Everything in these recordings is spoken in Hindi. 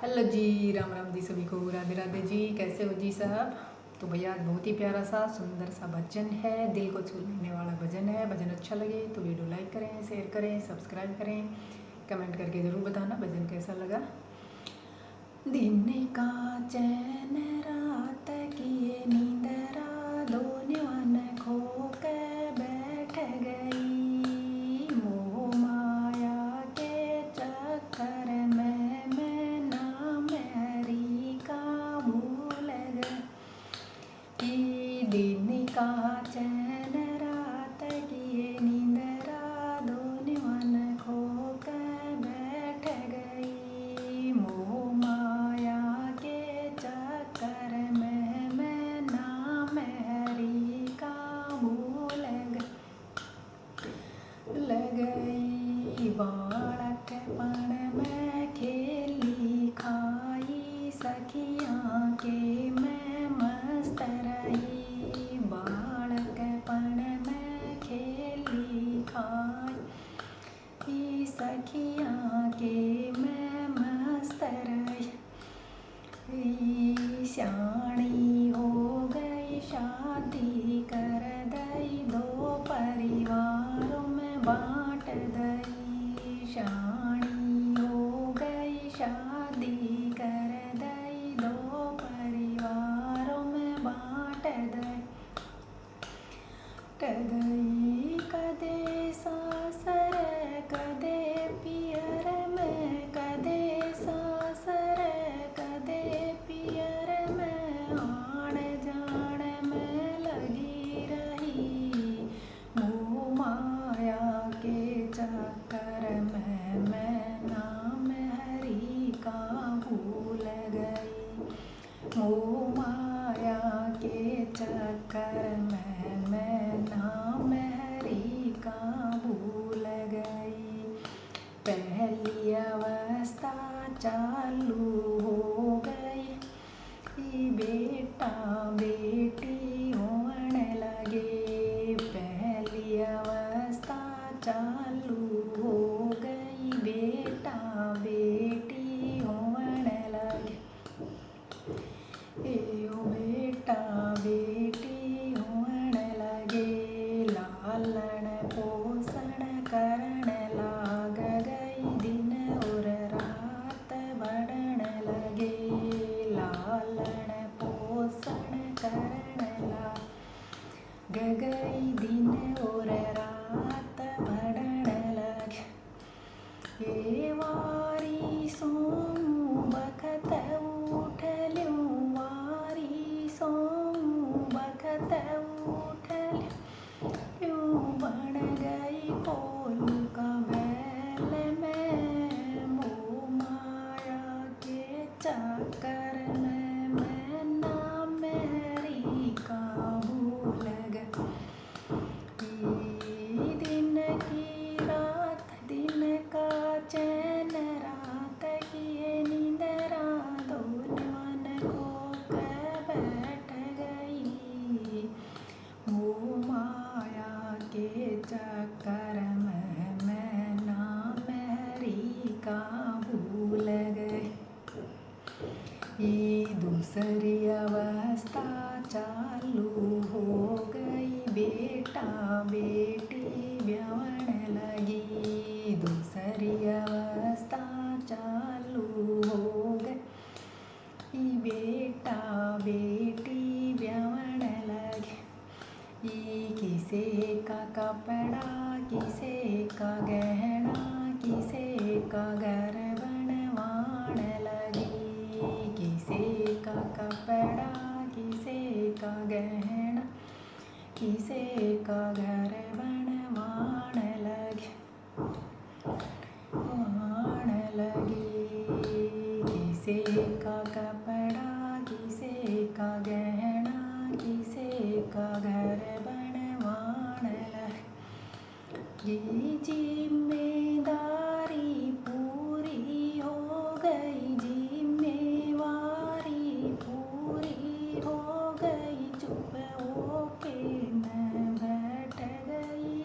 हेलो जी, राम राम जी, सभी को राधे राधे जी। कैसे हो जी साहब? तो भैया आज बहुत ही प्यारा सा सुंदर सा भजन है, दिल को छू लेने वाला भजन है। भजन अच्छा लगे तो वीडियो लाइक करें, शेयर करें, सब्सक्राइब करें, कमेंट करके ज़रूर बताना भजन कैसा लगा। दिन का चैन रात की नींदरा दोनों वन खो के बैठ गई, मोह माया के चक्कर में मैं नाम हरि का भूल गई। दिन का चैन रात की नींदरा दोनों वन खो के बैठ गई, मोह माया के चक्कर में मैं नाम हरि का भूल गई। बालकपन में खेली खाई सखियाँ के मैं मस्त रही, बालकपन में खेली खाई सखियाँ के मैं मस्त रही। श्याणी हो गई शादी कर दई, दो परिवारों में बांट दई। श्याणी हो गई शादी कर दई, दो परिवारों में बांट दई। कदे सासर कदे पियर में, कदे सासर कदे पियर में, आण जाण में लगी रही, मोह माया के चक्कर में मैं नाम हरि का भूल गई, मोह माया के चक्कर में मैं नाम हरि का भूल गई। पहली अवस्था चालू हो गई, बेटा बेटी होने लगे। पहली अवस्था चालू हो गई, बेटा बेटी होने लगे। यो बेटा बेटी होने लगे, लालन पोषण करण लाग गई, दिन और रात बढ़न लगे। लालन पोषण करण लाग गई, दिन और रात बढ़न लगे। ये वारी सोऊं बखत उठ लूं, वारी सोऊं बखत उठ लूं, बन गई कोलू का बैल में, मोह माया के चक्कर में मैं नाम हरि का भूल गई। दिन की रात दिन का चैन रात की नींदरा दोनों वन खो के बैठ गई, मोह माया के चक्कर में मैं नाम हरि का भूल गई। दूसरी अवस्था चालू हो गई, बेटा बेटी ब्याहन लगी। दूसरी अवस्था चालू हो गई, बेटा बेटी ब्याहन लगी। किसे का कपड़ा किसे का गहना, किसे का घर बनवान लगी। किसे का कपड़ा किसे का गहना, किसे का घर बनवान लगी, वाण लगी। किसे का कपड़ा किसे का गहना, किसे का घर बनवान लगी। जिम्मेदारी पूरी हो गई, जिम्मेवारी पूरी हो गई, चुप होके मैं बैठ गई,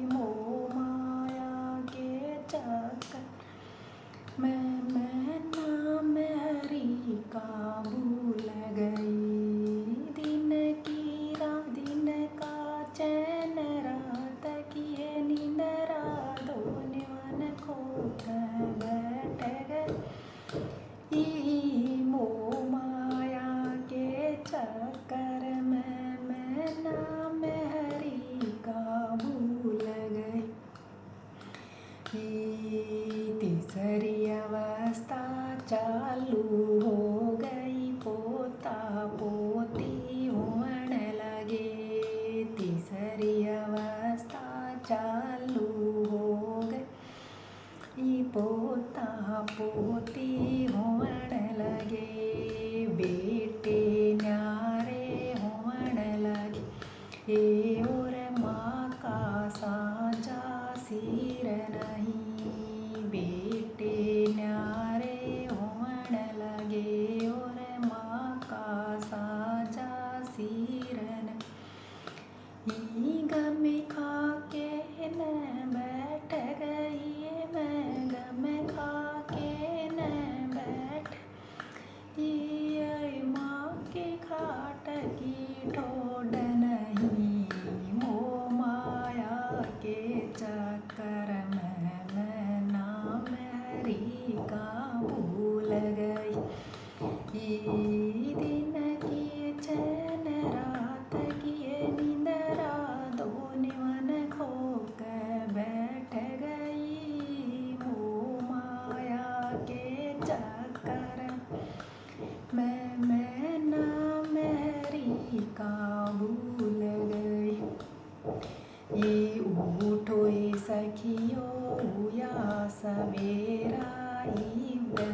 मोह माया के चक्कर मैं नाम बेटी होवण लगे, बेटे न्यारे होवण लगे, ए और माँ का साजा सिर नहीं, बेटे न्यारे होवण लगे और माँ का साजा सिर नहीं। गम खा के न बैठ गई, मैं गम खा के न बैठ, ये माँ की खाट की ठोड नहीं, मोह माया के चक्कर में मैं नाम हरि का भूल गई। ये दिन की चैन रात की निंदरा, दोनों मन खो कर बैठ गई, मोह माया के चक्कर मैं नाम हरि का भूल गई। ये उठो ए सखियो या सवेरा,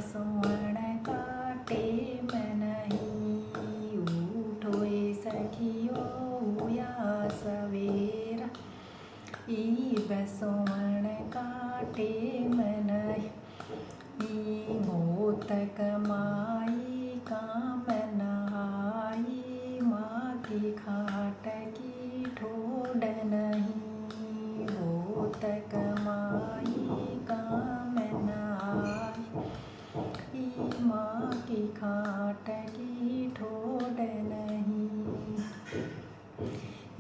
सोवण काटे में नहीं, उठो ए सखियो या सवेरा, सोवण काटे में नहीं, बहुत कमाई काम नहाई, माँ की खाट की ठोड नहीं, बहुत कमाई काम नहाई, माँ की खाट की ठोड नहीं।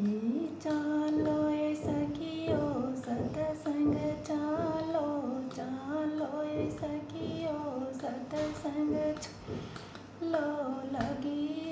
ये चालो ए सखियो सत्संग चालो, चालो ए सखियो सत्संग लो, लगी